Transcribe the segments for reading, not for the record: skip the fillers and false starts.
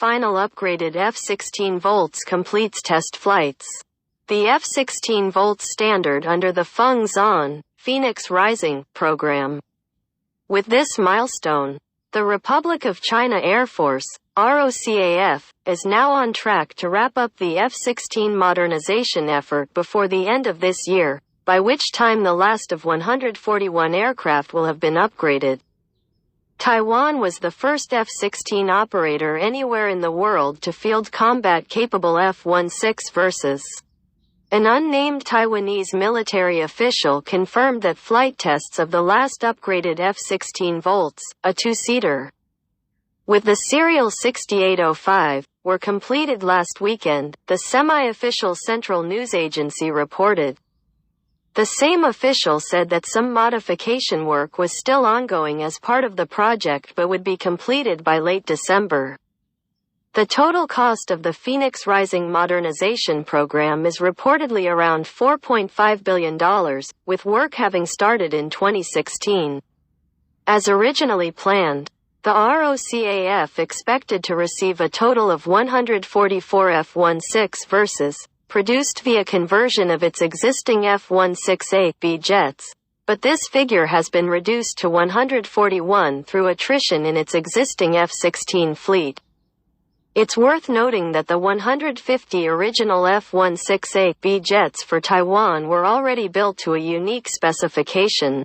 final upgraded F-16 volts completes test flights. The F-16 volts standard under the Feng Zhan, Phoenix Rising, program. With this milestone, the Republic of China Air Force, ROCAF, is now on track to wrap up the F-16 modernization effort before the end of this year, by which time the last of 141 aircraft will have been upgraded. Taiwan was the first F-16 operator anywhere in the world to field combat-capable F-16 Vs. An unnamed Taiwanese military official confirmed that flight tests of the last upgraded F-16 volts, a two-seater, with the serial 6805, were completed last weekend, the semi-official Central News Agency reported. The same official said that some modification work was still ongoing as part of the project but would be completed by late December. The total cost of the Phoenix Rising modernization program is reportedly around $4.5 billion, with work having started in 2016. As originally planned, the ROCAF expected to receive a total of 144 F-16 Vs, produced via conversion of its existing F-16A/B jets, but this figure has been reduced to 141 through attrition in its existing F-16 fleet. It's worth noting that the 150 original F-16A/B jets for Taiwan were already built to a unique specification.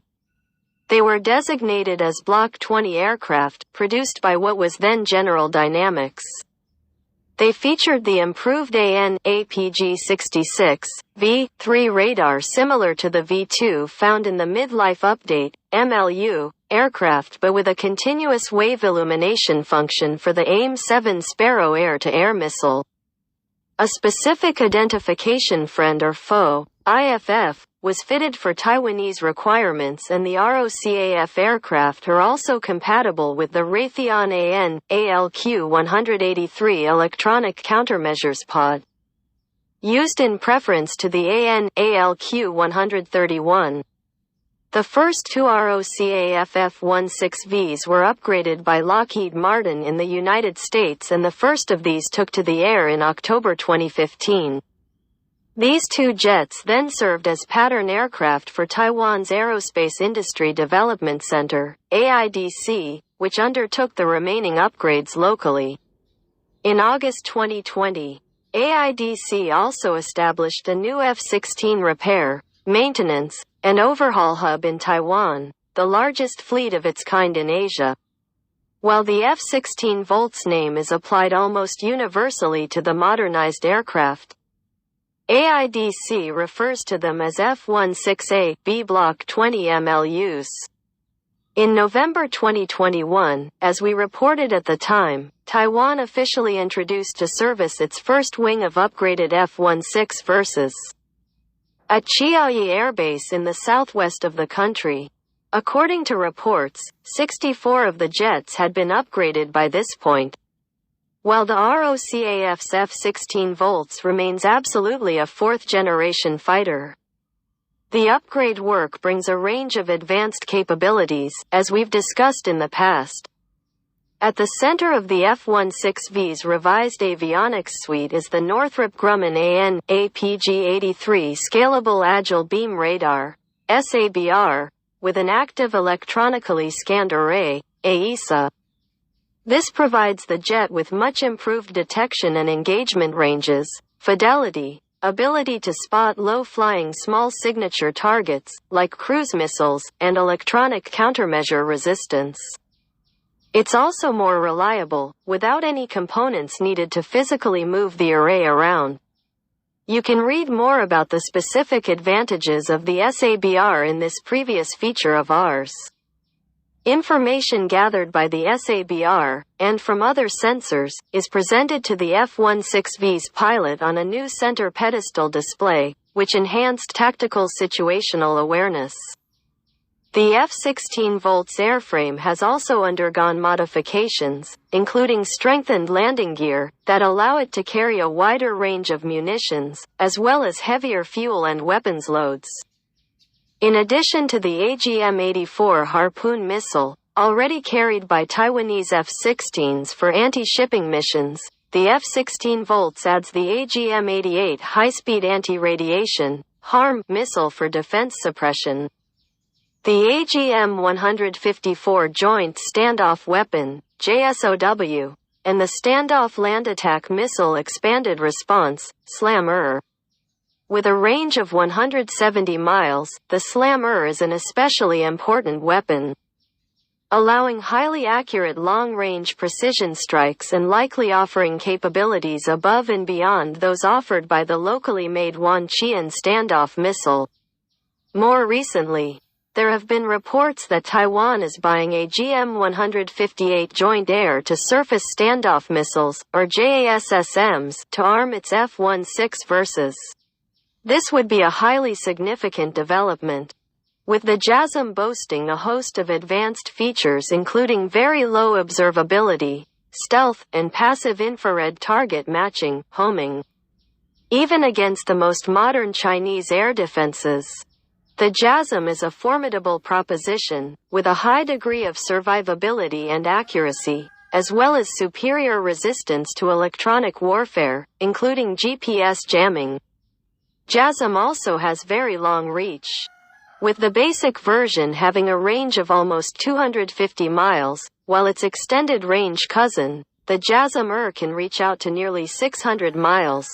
They were designated as Block 20 aircraft, produced by what was then General Dynamics. They featured the improved AN/APG-66 V3 radar similar to the V2 found in the Midlife Update (MLU) aircraft, but with a continuous wave illumination function for the AIM-7 Sparrow air-to-air missile. A specific identification friend or foe (IFF) was fitted for Taiwanese requirements, and the ROCAF aircraft are also compatible with the Raytheon AN/ALQ-183 electronic countermeasures pod, used in preference to the AN/ALQ-131. The first two ROCAF F-16Vs were upgraded by Lockheed Martin in the United States, and the first of these took to the air in October 2015. These two jets then served as pattern aircraft for Taiwan's Aerospace Industry Development Center, AIDC, which undertook the remaining upgrades locally. In August 2020, AIDC also established a new F-16 repair, maintenance, and overhaul hub in Taiwan, the largest fleet of its kind in Asia. While the F-16 volts name is applied almost universally to the modernized aircraft, AIDC refers to them as F-16A/B Block 20 MLUs. In November 2021, as we reported at the time, Taiwan officially introduced to service its first wing of upgraded F-16 Vs at Chiaoyi Air Base in the southwest of the country. According to reports, 64 of the jets had been upgraded by this point. While the ROCAF's F-16 volts remains absolutely a fourth-generation fighter, the upgrade work brings a range of advanced capabilities, as we've discussed in the past. At the center of the F-16V's revised avionics suite is the Northrop Grumman AN/APG-83 Scalable Agile Beam Radar, SABR, with an active electronically scanned array, AESA. This provides the jet with much improved detection and engagement ranges, fidelity, ability to spot low-flying small signature targets, like cruise missiles, and electronic countermeasure resistance. It's also more reliable, without any components needed to physically move the array around. You can read more about the specific advantages of the SABR in this previous feature of ours. Information gathered by the SABR, and from other sensors, is presented to the F-16V's pilot on a new center pedestal display, which enhanced tactical situational awareness. The F-16 volts airframe has also undergone modifications, including strengthened landing gear, that allow it to carry a wider range of munitions, as well as heavier fuel and weapons loads. In addition to the AGM-84 Harpoon missile, Already carried by Taiwanese F-16s for anti-shipping missions, the F-16V adds the AGM-88 high-speed anti-radiation (HARM) missile for defense suppression. The AGM-154 Joint Standoff Weapon (JSOW) and the Standoff Land Attack Missile Expanded Response (SLAM-R). With a range of 170 miles, the SLAM-R is an especially important weapon, allowing highly accurate long-range precision strikes and likely offering capabilities above and beyond those offered by the locally made Wanqian standoff missile. More recently, there have been reports that Taiwan is buying a GM-158 Joint Air-to-Surface Standoff Missiles, or JASSMs, to arm its F-16 versus. This would be a highly significant development, with the JASSM boasting a host of advanced features including very low observability, stealth, and passive infrared target matching, homing. Even against the most modern Chinese air defenses, the JASSM is a formidable proposition, with a high degree of survivability and accuracy, as well as superior resistance to electronic warfare, including GPS jamming. JASSM also has very long reach, with the basic version having a range of almost 250 miles, while its extended range cousin, the JASSM-R, can reach out to nearly 600 miles.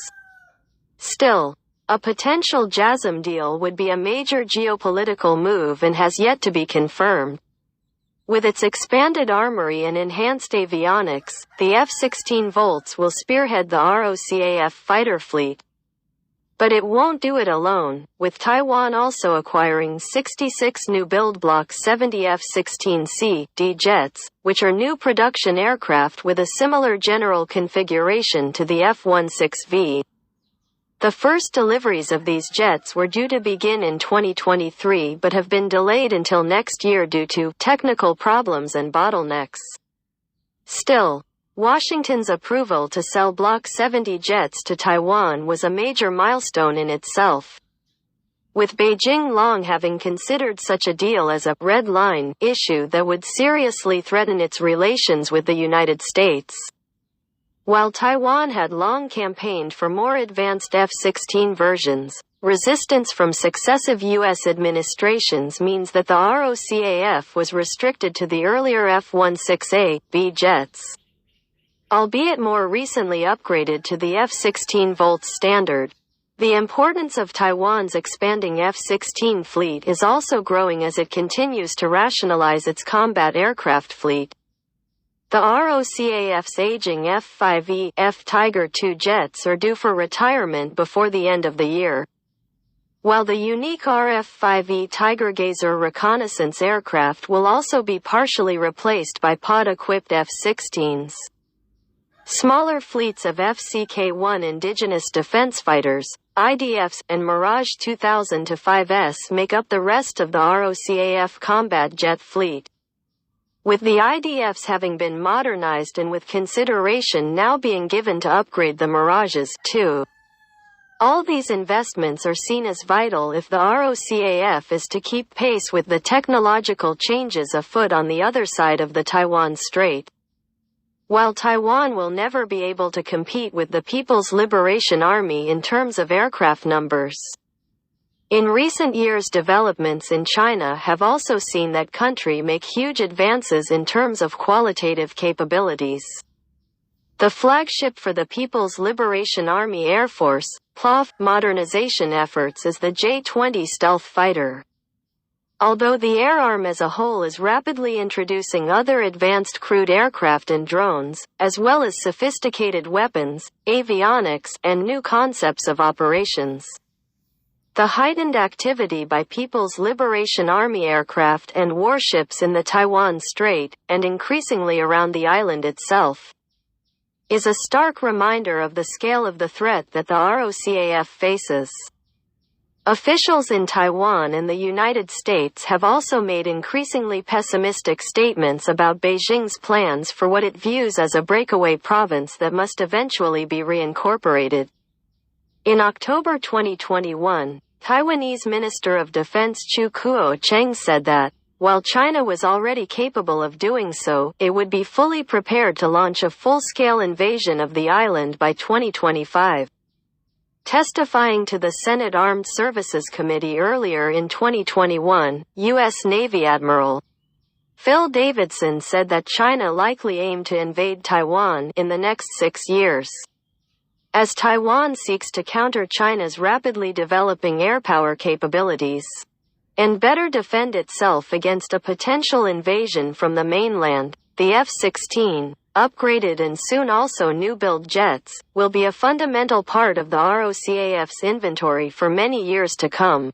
Still, a potential JASSM deal would be a major geopolitical move and has yet to be confirmed. With its expanded armory and enhanced avionics, the F-16V will spearhead the ROCAF fighter fleet. But it won't do it alone, with Taiwan also acquiring 66 new build Block 70 F-16C/D jets, which are new production aircraft with a similar general configuration to the F-16V. The first deliveries of these jets were due to begin in 2023 but have been delayed until next year due to technical problems and bottlenecks. Still, Washington's approval to sell Block 70 jets to Taiwan was a major milestone in itself, with Beijing long having considered such a deal as a red line issue that would seriously threaten its relations with the United States. While Taiwan had long campaigned for more advanced F-16 versions, resistance from successive U.S. administrations means that the ROCAF was restricted to the earlier F-16A/B jets, albeit more recently upgraded to the F-16V standard. The importance of Taiwan's expanding F-16 fleet is also growing as it continues to rationalize its combat aircraft fleet. The ROCAF's aging F-5E, F-Tiger II jets are due for retirement before the end of the year, while the unique RF-5E Tiger Gazer reconnaissance aircraft will also be partially replaced by pod-equipped F-16s. Smaller fleets of FCK-1 indigenous defense fighters, IDFs, and Mirage 2000-5S make up the rest of the ROCAF combat jet fleet, with the IDFs having been modernized and with consideration now being given to upgrade the Mirages, too. All these investments are seen as vital if the ROCAF is to keep pace with the technological changes afoot on the other side of the Taiwan Strait. While Taiwan will never be able to compete with the People's Liberation Army in terms of aircraft numbers, in recent years developments in China have also seen that country make huge advances in terms of qualitative capabilities. The flagship for the People's Liberation Army Air Force, PLAF, modernization efforts is the J-20 stealth fighter. Although the air arm as a whole is rapidly introducing other advanced crewed aircraft and drones, as well as sophisticated weapons, avionics, and new concepts of operations. The heightened activity by People's Liberation Army aircraft and warships in the Taiwan Strait, and increasingly around the island itself, is a stark reminder of the scale of the threat that the ROCAF faces. Officials in Taiwan and the United States have also made increasingly pessimistic statements about Beijing's plans for what it views as a breakaway province that must eventually be reincorporated. In October 2021, Taiwanese Minister of Defense Chiu Kuo-cheng said that While China was already capable of doing so, it would be fully prepared to launch a full-scale invasion of the island by 2025. Testifying to the Senate Armed Services Committee earlier in 2021, U.S. Navy Admiral Phil Davidson said that China likely aimed to invade Taiwan in the next 6 years. As Taiwan seeks to counter China's rapidly developing air power capabilities and better defend itself against a potential invasion from the mainland, the F-16, upgraded and soon also new-build jets, will be a fundamental part of the ROCAF's inventory for many years to come.